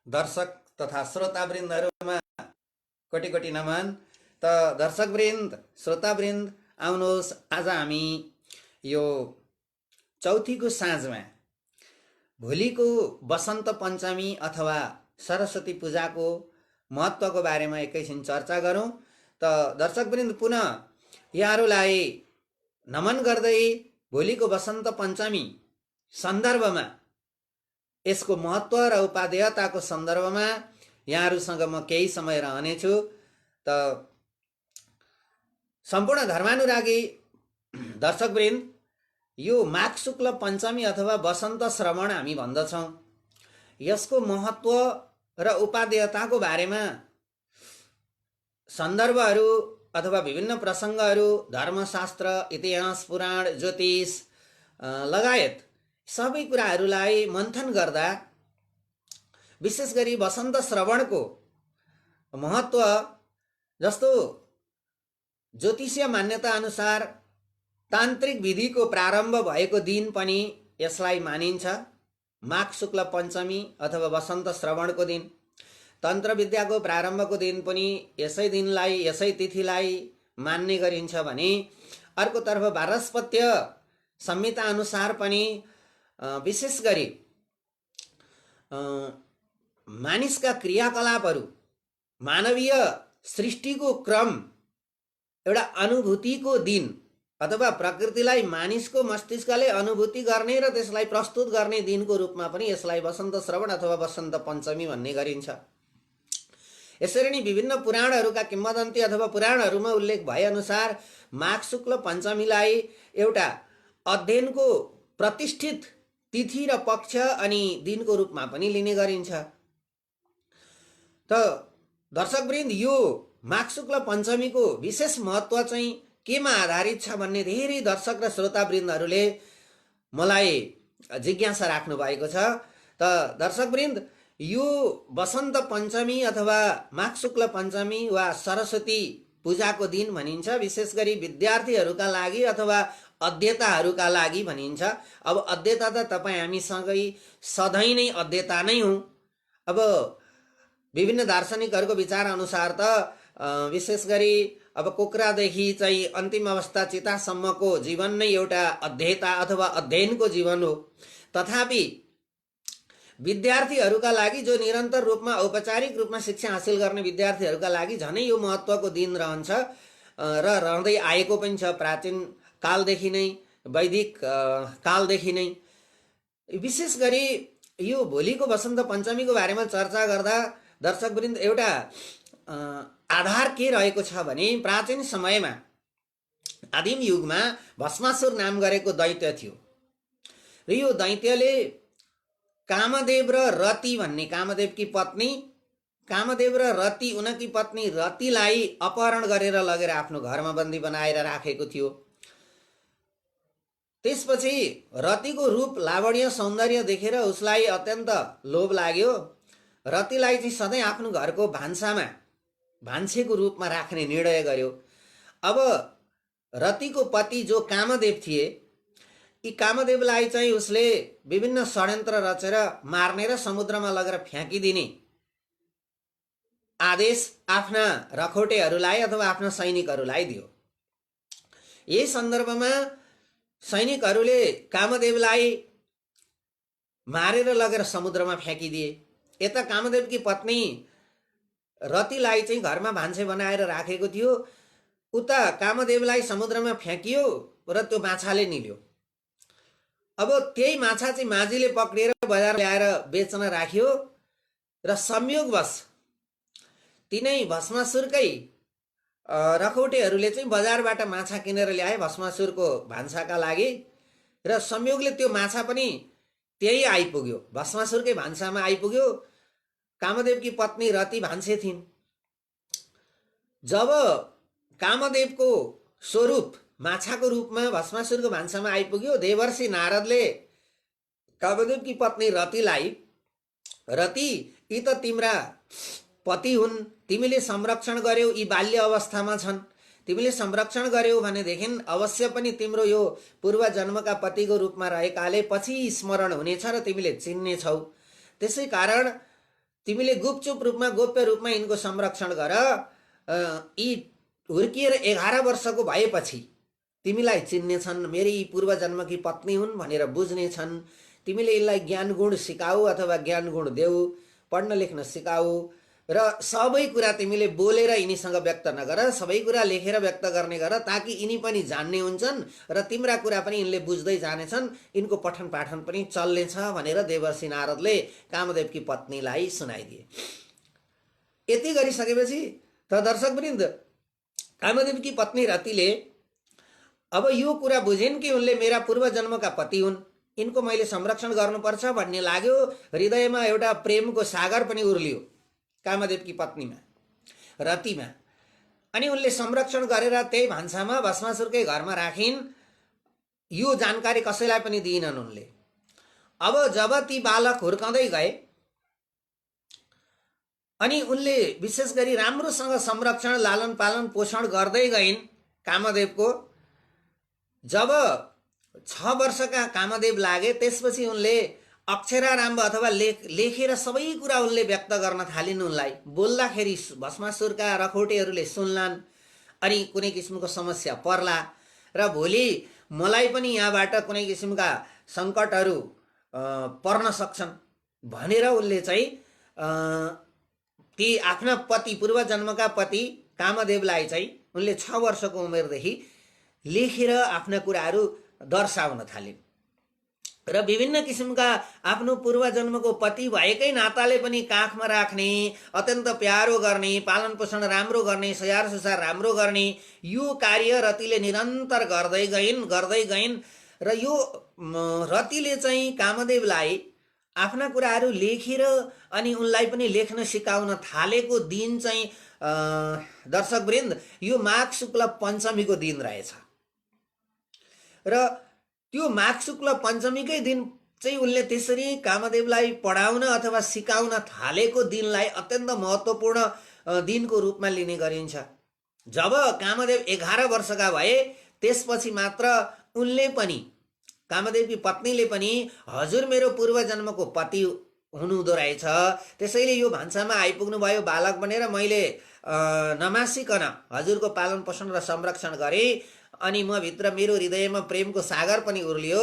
दर्शक तथा श्रोतावृन्दहरूमा कोटि कोटि नमन। त दर्शकवृन्द श्रोतावृन्द आउनुहोस्, आज हामी यो चौथीको साँझमा भोलिको वसन्त पञ्चमी अथवा सरस्वती पूजाको महत्त्वको बारेमा एकैछिन चर्चा गरौँ। त दर्शकवृन्द पुनः यहाँहरूलाई नमन गर्दै भोलिको वसन्त पञ्चमी सन्दर्भमा, यसको महत्त्व र उपादेयताको सन्दर्भमा यहाँहरूसँग म केही समय रहनेछु। त सम्पूर्ण धर्मानुरागी दर्शकवृन्द, यो माघ शुक्ल पञ्चमी अथवा वसन्त श्रवण हामी भन्दछौँ। यसको महत्त्व र उपादेयताको बारेमा सन्दर्भहरू अथवा विभिन्न प्रसङ्गहरू धर्मशास्त्र, इतिहास, पुराण, ज्योतिष लगायत सबै कुराहरूलाई मन्थन गर्दा विशेष गरी वसन्त श्रवणको महत्त्व, जस्तो ज्योतिषीय मान्यता अनुसार तान्त्रिक विधिको प्रारम्भ भएको दिन पनि यसलाई मानिन्छ, माघ शुक्ल पञ्चमी अथवा वसन्त श्रवणको दिन। तन्त्र विद्याको प्रारम्भको दिन पनि यसै दिनलाई, यसै तिथिलाई मान्ने गरिन्छ भने अर्कोतर्फ वारस्पत्य संहिता अनुसार पनि विशेष गरी मानिसका क्रियाकलापहरू, मानवीय सृष्टिको क्रम एउटा अनुभूतिको दिन अथवा प्रकृतिलाई मानिसको मस्तिष्कले अनुभूति गर्ने र त्यसलाई प्रस्तुत गर्ने दिनको रूपमा पनि यसलाई वसन्त श्रवण अथवा वसन्त पञ्चमी भन्ने गरिन्छ। यसरी नै विभिन्न पुराणहरूका किम्वदन्ती अथवा पुराणहरूमा उल्लेख भएअनुसार माघ शुक्ल पञ्चमीलाई एउटा अध्ययनको प्रतिष्ठित तिथि र पक्ष अनि दिनको रूपमा पनि लिने गरिन्छ। त दर्शकवृन्द, यो माघ शुक्ल पञ्चमीको विशेष महत्त्व चाहिँ केमा आधारित छ भन्ने धेरै दर्शक र श्रोतावृन्दहरूले मलाई जिज्ञासा राख्नु भएको छ। त दर्शकवृन्द, यो वसन्त पञ्चमी अथवा माघ शुक्ल पञ्चमी वा सरस्वती पूजाको दिन भनिन्छ, विशेष गरी विद्यार्थीहरूका लागि अथवा अध्येताहरूका लागि भनिन्छ। अब अध्येता त तपाईँ हामीसँगै सधैँ नै अध्येता नै हौँ। अब विभिन्न दार्शनिकहरूको विचार अनुसार त विशेष गरी अब कोक्रादेखि चाहिँ अन्तिम अवस्था चितासम्मको जीवन नै एउटा अध्येता अथवा अध्ययनको जीवन हो। तथापि विद्यार्थीहरूका लागि, जो निरन्तर रूपमा औपचारिक रूपमा शिक्षा हासिल गर्ने विद्यार्थीहरूका लागि झनै यो महत्त्वको दिन रहन्छ र रहँदै आएको पनि छ। प्राचीन कालदेखि नै, वैदिक कालदेखि नै। विशेष गरी यो भोलिको वसन्त पञ्चमीको बारेमा चर्चा गर्दा दर्शकवृन्द एउटा आधार के रहेको छ भने, प्राचीन समयमा आदिम युगमा भस्मासुर नाम गरेको दैत्य थियो र यो दैत्यले कामदेव र रति भन्ने, कामदेवकी पत्नी, कामदेव र रति, उनकी पत्नी रतिलाई अपहरण गरेर लगेर आफ्नो घरमा बन्दी बनाएर राखेको थियो। त्यसपछि रतिको रूप, लावण्य, सौन्दर्य देखेर उसलाई अत्यन्त लोभ लाग्यो। रतिलाई चाहिँ सधैँ आफ्नो घरको भान्सामा भान्सेको रूपमा राख्ने निर्णय गर्यो। अब रतिको पति जो कामदेव थिए, यी कामदेवलाई चाहिँ उसले विभिन्न षड्यन्त्र रचेर मार्ने र समुद्रमा लगेर फ्याँकिदिने आदेश आफ्ना रखौटेहरूलाई अथवा आफ्ना सैनिकहरूलाई दियो। यही सन्दर्भमा सैनिकहरूले कामदेवलाई मारेर लगेर समुद्रमा फ्याँकिदिए। यता कामदेवकी पत्नी रतिलाई चाहिँ घरमा भान्से बनाएर राखेको थियो, उता कामदेवलाई समुद्रमा फ्याँकियो र त्यो माछाले निल्यो। अब त्यही माछा चाहिँ माझीले पक्रिएर बजार ल्याएर बेच्न राख्यो र संयोगवश तिनै भस्मासुरकै रखौटेहरूले चाहिँ बजारबाट माछा किनेर ल्याए भस्मासुरको भान्साका लागि, र संयोगले त्यो माछा पनि त्यही आइपुग्यो, भस्मासुरकै भान्सामा आइपुग्यो। कामदेवकी पत्नी रति भान्से थिइन्। जब कामदेवको स्वरूप माछाको रूपमा भस्मासुरको भान्सामा आइपुग्यो, देवर्षि नारदले कामदेवकी पत्नी रतिलाई, रति यी त तिम्रा पति हुन्, तिमीले संरक्षण गर्यौ, यी बाल्य अवस्थामा छन्, तिमीले संरक्षण गर्यौ भनेदेखि अवश्य पनि तिम्रो यो पूर्व जन्मका पतिको रूपमा रहेकाले पछि स्मरण हुनेछ र तिमीले चिन्नेछौ। त्यसै कारण तिमीले गुपचुप रूपमा गोप्य रूपमा यिनको संरक्षण गर। यी हुर्किएर 11 वर्षको भएपछि तिमीलाई चिन्नेछन्, मेरी पूर्वजन्मकी पत्नी हुन् भनेर बुझ्नेछन्। तिमीले यिनलाई ज्ञान गुण सिकाऊ अथवा ज्ञान गुण देऊ, पढ्न लेख्न सिकाऊ र सबै कुरा तिमीले बोलेर यिनीसँग व्यक्त नगर, सबै कुरा लेखेर व्यक्त गर्ने गर, ताकि यिनी पनि जान्ने हुन्छन् र तिम्रा कुरा पनि यिनले बुझ्दै जानेछन्, यिनको पठन पाठन पनि चल्नेछ भनेर देवर्षि नारदले कामदेवकी पत्नीलाई सुनाइदिए। यति गरिसकेपछि त दर्शकवृन्द कामदेवकी पत्नी रतिले अब यो कुरा बुझिन् कि उनले मेरा पूर्व जन्मका पति हुन्, यिनको मैले संरक्षण गर्नुपर्छ भन्ने लाग्यो। हृदयमा एउटा प्रेमको सागर पनि उर्लियो कामदेवकी पत्नीमा, रतिमा। अनि उनले संरक्षण गरेर त्यही भान्सामा भस्मासुरकै घरमा राखिन्। यो जानकारी कसैलाई पनि दिइनन् उनले। अब जब ती बालक हुर्काउँदै गए अनि उनले विशेष गरी राम्रोसँग संरक्षण लालन पालन पोषण गर्दै गइन् कामदेवको। जब 6 वर्षका कामदेव लागे त्यसपछि उनले अक्षरारम्भ अथवा लेखेर सबै कुरा उनले व्यक्त गर्न थालिन्। उनलाई बोल्दाखेरि भस्मासुरका रखौटेहरूले सुन्लान् अनि कुनै किसिमको समस्या पर्ला र भोलि मलाई पनि यहाँबाट कुनै किसिमका सङ्कटहरू पर्न सक्छन् भनेर उनले चाहिँ ती आफ्ना पति पूर्व जन्मका पति कामदेवलाई चाहिँ उनले 6 वर्षको उमेरदेखि लेखेर आफ्ना कुराहरू दर्शाउन थालिन् र विभिन्न किसिमका आफ्नो पूर्व जन्मको पति भएकै नाताले पनि काखमा राख्ने, अत्यन्त प्यारो गर्ने, पालन पोषण राम्रो गर्ने, स्याहार सुसार राम्रो गर्ने यो कार्य रतिले निरन्तर गर्दै गइन् र यो रतिले चाहिँ कामदेवलाई आफ्ना कुराहरू लेखेर अनि उनलाई पनि लेख्न सिकाउन थालेको दिन चाहिँ दर्शकवृन्द यो माघ शुक्ल पञ्चमीको दिन रहेछ। र त्यो माघ शुक्ल पञ्चमीकै दिन चाहिँ उनले त्यसरी कामदेवलाई पढाउन अथवा सिकाउन थालेको दिनलाई अत्यन्त महत्त्वपूर्ण दिनको रूपमा लिने गरिन्छ। जब कामदेव 11 वर्षका भए त्यसपछि मात्र उनले पनि कामदेवकी पत्नीले पनि हजुर मेरो पूर्व जन्मको पति हुनुहुँदो रहेछ, त्यसैले यो भान्सामा आइपुग्नु भयो बालक बनेर, मैले नमासिकन हजुरको पालन पोषण र संरक्षण गरेँ अनि म भित्र मेरो हृदयमा प्रेमको सागर पनि उर्लियो।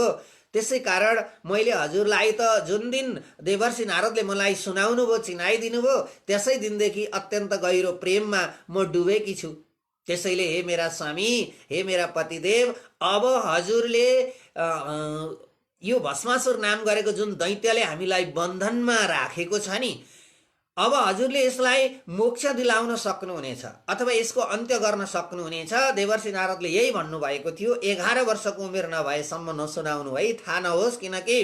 त्यसै कारण मैले हजुरलाई त जुन दिन देवर्षि नारदले मलाई सुनाउनु भयो, चिनाइदिनु भयो, त्यसै दिनदेखि अत्यन्त गहिरो प्रेममा म डुबेकी छु। त्यसैले हे मेरा स्वामी, हे मेरा पतिदेव, अब हजुरले यो भस्मासुर नाम गरेको जुन दैत्यले हामीलाई बन्धनमा राखेको छ नि, अब हजुरले यसलाई मोक्ष दिलाउन सक्नुहुनेछ अथवा यसको अन्त्य गर्न सक्नुहुनेछ। देवर्षि नारदले यही भन्नुभएको थियो। 11 वर्षको उमेर नभएसम्म नसुनाउनु है, थाहा नहोस्, किनकि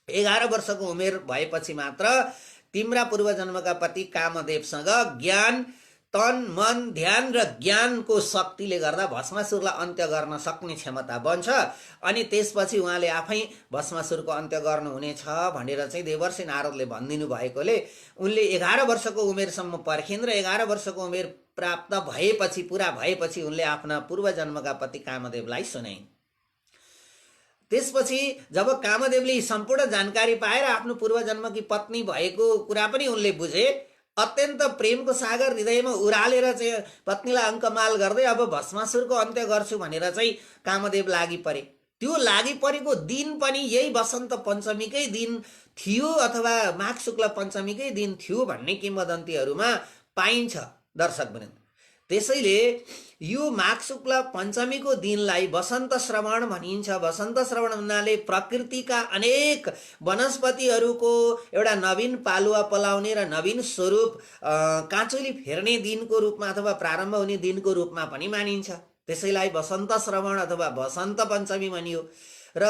11 वर्षको उमेर भएपछि मात्र तिम्रा पूर्वजन्मका पति कामदेवसँग ज्ञान, तन मन ध्यान र ज्ञानको शक्तिले गर्दा भस्मासुरलाई अन्त्य गर्न सक्ने क्षमता बन्छ अनि त्यसपछि उहाँले आफै भस्मासुरको अन्त्य गर्नुहुनेछ भनेर चाहिँ देवर्षि नारदले भनिदिनु भएकोले उनले 11 वर्षको उमेरसम्म पर्खिन् र 11 वर्षको उमेर प्राप्त भएपछि, पुरा भएपछि उनले आफ्ना पूर्वजन्मका पति कामदेवलाई सुनाइन्। त्यसपछि जब कामदेवले सम्पूर्ण जानकारी पाएर आफ्नो पूर्वजन्मकी पत्नी भएको कुरा पनि उनले बुझे, अत्यन्त प्रेमको सागर हृदयमा उरालेर चाहिँ पत्नीलाई अङ्कमाल गर्दै अब भस्मासुरको अन्त्य गर्छु भनेर चाहिँ कामदेव लागि परे। त्यो लागि परेको दिन पनि यही वसन्त पञ्चमीकै दिन थियो अथवा माघ शुक्ल पञ्चमीकै दिन थियो भन्ने किंवदन्तीहरूमा पाइन्छ दर्शकवृन्द। त्यसैले यो माघ शुक्ल पञ्चमीको दिनलाई वसन्त श्रवण भनिन्छ। वसन्त श्रवण भन्नाले प्रकृतिका अनेक वनस्पतिहरूको एउटा नवीन पालुवा पलाउने र नवीन स्वरूप काँचुली फेर्ने दिनको रूपमा अथवा प्रारम्भ हुने दिनको रूपमा पनि मानिन्छ। त्यसैलाई वसन्त श्रवण अथवा वसन्त पञ्चमी भनियो। र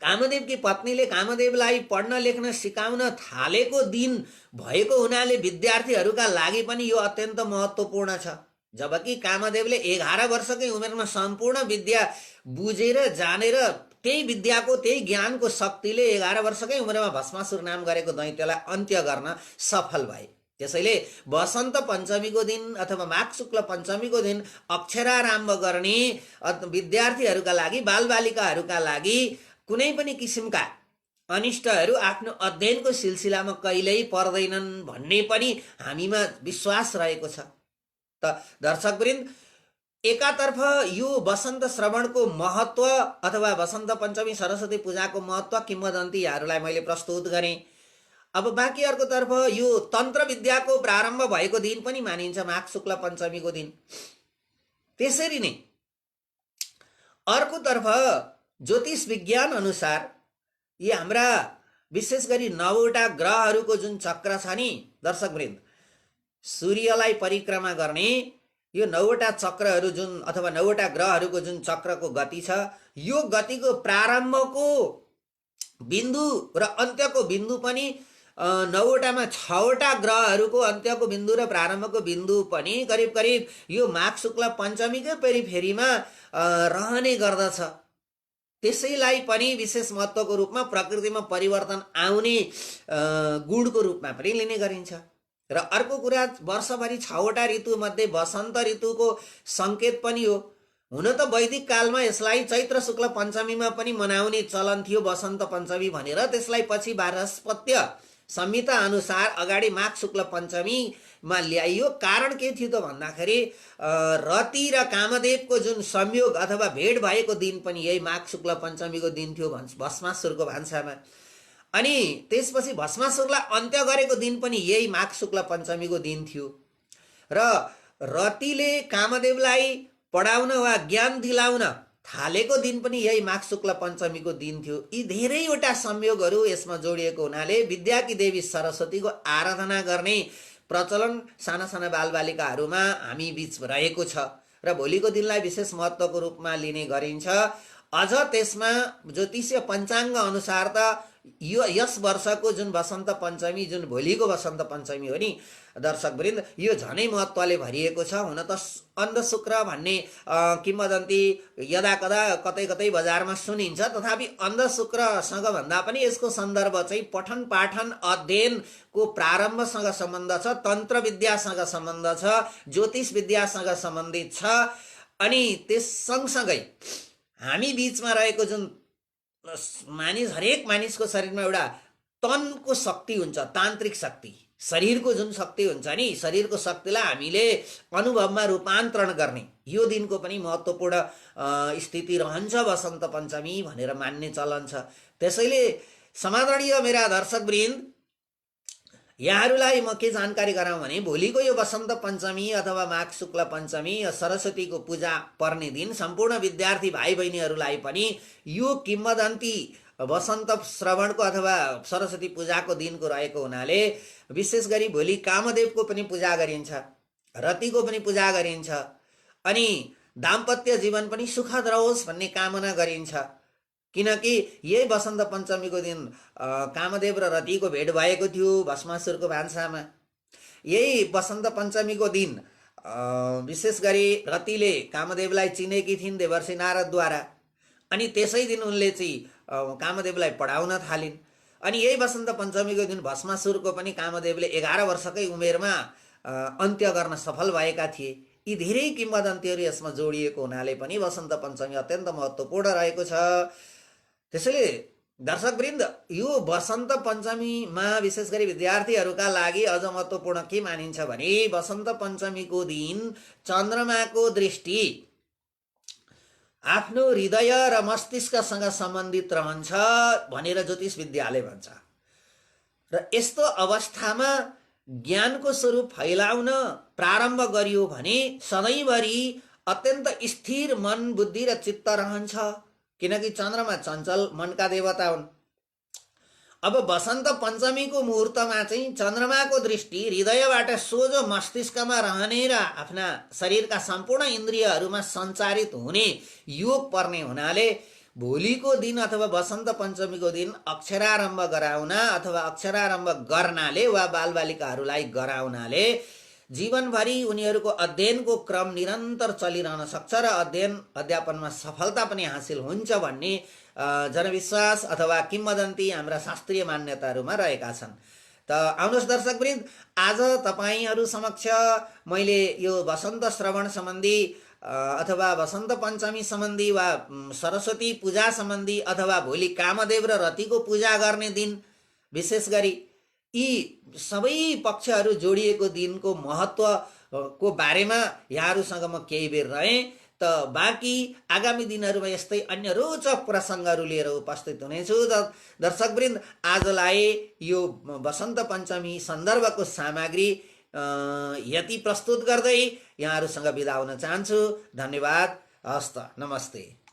कामदेवकी पत्नीले कामदेवलाई पढ्न लेख्न सिकाउन थालेको दिन भएको हुनाले विद्यार्थीहरूका लागि पनि यो अत्यन्त महत्त्वपूर्ण छ। जबकि कामदेवले 11 वर्षकै उमेरमा सम्पूर्ण विद्या बुझेर जानेर त्यही विद्याको त्यही ज्ञानको शक्तिले 11 वर्षकै उमेरमा भस्मासुर नाम गरेको दैत्यलाई अन्त्य गर्न सफल भए। त्यसैले वसन्त पञ्चमीको दिन अथवा माघ शुक्ल पञ्चमीको दिन अक्षरारम्भ गर्ने विद्यार्थीहरूका लागि, बालबालिकाहरूका लागि कुनै पनि किसिमका अनिष्टहरू आफ्नो अध्ययनको सिलसिलामा कहिल्यै पर्दैनन् भन्ने पनि हामीमा विश्वास रहेको छ। त दर्शकवृन्द, एकातर्फ यो वसन्त श्रवणको महत्त्व अथवा वसन्त पञ्चमी सरस्वती पूजाको महत्त्व किम्वदन्ती यहाँहरूलाई मैले प्रस्तुत गरेँ। अब बाँकी अर्कोतर्फ यो तन्त्र विद्याको प्रारम्भ भएको दिन पनि मानिन्छ, माघ शुक्ल पञ्चमीको दिन। त्यसरी नै अर्कोतर्फ ज्योतिष विज्ञान अनुसार यी हाम्रा विशेष गरी 9वटा ग्रहहरूको जुन चक्र छ नि दर्शकवृन्द, सूर्यलाई परिक्रमा गर्ने यो 9वटा चक्रहरू जुन अथवा 9वटा ग्रहहरूको जुन चक्रको गति छ, यो गतिको प्रारम्भको बिन्दु र अन्त्यको बिन्दु पनि 9वटामा 6वटा ग्रहहरूको अन्त्यको बिन्दु र प्रारम्भको बिन्दु पनि करिब करिब यो माघ शुक्ल पञ्चमीकै पेरिफेरीमा रहने गर्दछ। त्यसैलाई पनि विशेष महत्त्वको रूपमा प्रकृतिमा परिवर्तन आउने गुणको रूपमा पनि लिने गरिन्छ। र अर्को कुरा, वर्षभरि 6वटा ऋतुमध्ये वसन्त ऋतुको सङ्केत पनि हो। हुन त वैदिक कालमा यसलाई चैत्र शुक्ल पञ्चमीमा पनि मनाउने चलन थियो वसन्त पञ्चमी भनेर। त्यसलाई पछि वार्षपत्य संहिता अनुसार अगाडि माघ शुक्ल पञ्चमीमा ल्याइयो। कारण के थियो त भन्दाखेरि रति र कामदेवको जुन संयोग अथवा भेट भएको दिन पनि यही माघ शुक्ल पञ्चमीको दिन थियो भस्मासुरको भान्सामा। अनि त्यसपछि भस्मासुरलाई अन्त्य गरेको दिन पनि यही माघ शुक्ल पञ्चमीको दिन थियो। र रतिले कामदेवलाई पढाउन वा ज्ञान दिलाउन थालेको दिन पनि यही माघ शुक्ल पञ्चमीको दिन थियो। यी धेरैवटा संयोगहरू यसमा जोडिएको हुनाले विद्याकी देवी सरस्वतीको आराधना गर्ने प्रचलन साना साना बालबालिकाहरूमा हामी बीच रहेको छ र भोलिको दिनलाई विशेष महत्त्वको रूपमा लिने गरिन्छ। अझ त्यसमा ज्योतिषीय पञ्चाङ्ग अनुसार त यो यस वर्षको जुन वसन्त पञ्चमी, जुन भोलिको वसन्त पञ्चमी हो नि दर्शकवृन्द, यो झनै महत्त्वले भरिएको छ। हुन त अन्धशुक्र भन्ने किम्वदन्ती यदाकदा कतै कतै बजारमा सुनिन्छ, तथापि अन्धशुक्रसँग भन्दा पनि यसको सन्दर्भ चाहिँ पठन पाठन अध्ययनको प्रारम्भसँग सम्बन्ध छ, तन्त्र विद्यासँग सम्बन्ध छ, ज्योतिष विद्यासँग सम्बन्धित छ। अनि त्यस सँगसँगै हामी बीचमा रहेको जुन हरेक मानिसको शरीरमा एउटा तनको शक्ति हुन्छ, तान्त्रिक शक्ति, शरीरको जुन शक्ति हुन्छ नि, शरीरको शक्तिलाई हामीले अनुभवमा रूपान्तरण गर्ने यो दिनको पनि महत्त्वपूर्ण स्थिति रहन्छ वसन्त पञ्चमी भनेर मान्ने चलन छ। त्यसैले समादरणीय मेरा दर्शकवृन्द, यहाँहरूलाई म के जानकारी गराउँ भने भोलिको यो वसन्त पञ्चमी अथवा माघ शुक्ल पञ्चमी सरस्वतीको पूजा पर्ने दिन सम्पूर्ण विद्यार्थी भाइ बहिनीहरूलाई पनि यो किम्वदन्ती वसन्त श्रवणको अथवा सरस्वती पूजाको दिनको रहेको हुनाले विशेष गरी भोलि कामदेवको पनि पूजा गरिन्छ, रतिको पनि पूजा गरिन्छ। अनि दाम्पत्य जीवन पनि सुखद रहोस् भन्ने कामना गरिन्छ। किनकि यही वसन्त पञ्चमीको दिन कामदेव र रतिको भेट भएको थियो भस्मासुरको भान्सामा। यही वसन्त पञ्चमीको दिन विशेष गरी रतिले कामदेवलाई चिनेकी थिइन् देवर्षि नारदद्वारा। अनि त्यसै दिन उनले चाहिँ कामदेवलाई पढाउन थालिन्। अनि यही वसन्त पञ्चमीको दिन भस्मासुरको पनि कामदेवले 11 वर्षकै उमेरमा अन्त्य गर्न सफल भएका थिए। यी धेरै किम्वदन्तीहरू यसमा जोडिएको हुनाले पनि वसन्त पञ्चमी अत्यन्त महत्त्वपूर्ण रहेको छ। त्यसैले दर्शकवृन्द, यो वसन्त पञ्चमीमा विशेष गरी विद्यार्थीहरूका लागि अझ महत्त्वपूर्ण के मानिन्छ भने वसन्त पञ्चमीको दिन चन्द्रमाको दृष्टि आफ्नो हृदय र मस्तिष्कसँग सम्बन्धित रहन्छ भनेर ज्योतिष विद्याले भन्छ। र यस्तो अवस्थामा ज्ञानको स्वरूप फैलाउन प्रारम्भ गरियो भने सधैँभरि अत्यन्त स्थिर मन, बुद्धि र चित्त रहन्छ। किनकि चन्द्रमा चञ्चल मनका देवता हुन्। अब वसन्त पञ्चमीको मुहुर्तमा चाहिँ चन्द्रमाको दृष्टि हृदयबाट सोझो मस्तिष्कमा रहने र आफ्ना शरीरका सम्पूर्ण इन्द्रियहरूमा सञ्चारित हुने योग पर्ने हुनाले भोलिको दिन अथवा वसन्त पञ्चमीको दिन अक्षरारम्भ गराउन अथवा अक्षरारम्भ गर्नाले वा बालबालिकाहरूलाई गराउनाले जीवनभरि उनीहरूको अध्ययनको क्रम निरन्तर चलिरहन सक्छ र अध्यापनमा सफलता पनि हासिल हुन्छ भन्ने जनविश्वास अथवा किम्वदन्ती हाम्रा शास्त्रीय मान्यताहरूमा रहेका छन्। त आउनुहोस् दर्शकवृन्द, आज तपाईहरू समक्ष मैले यो वसन्त श्रवण सम्बन्धी अथवा वसन्त पञ्चमी सम्बन्धी वा सरस्वती पूजा सम्बन्धी अथवा भोलि कामदेव र रतिको पूजा गर्ने दिन, विशेष गरी यी सबै पक्षहरू जोडिएको दिनको महत्त्वको बारेमा यहाँहरूसँग म केही बेर रहेँ। त बाँकी आगामी दिनहरूमा यस्तै अन्य रोचक प्रसङ्गहरू लिएर उपस्थित हुनेछु। दर्शकवृन्द, आजलाई यो वसन्त पञ्चमी सन्दर्भको सामग्री यति प्रस्तुत गर्दै यहाँहरूसँग बिदा हुन चाहन्छु। धन्यवाद। हस्त, नमस्ते।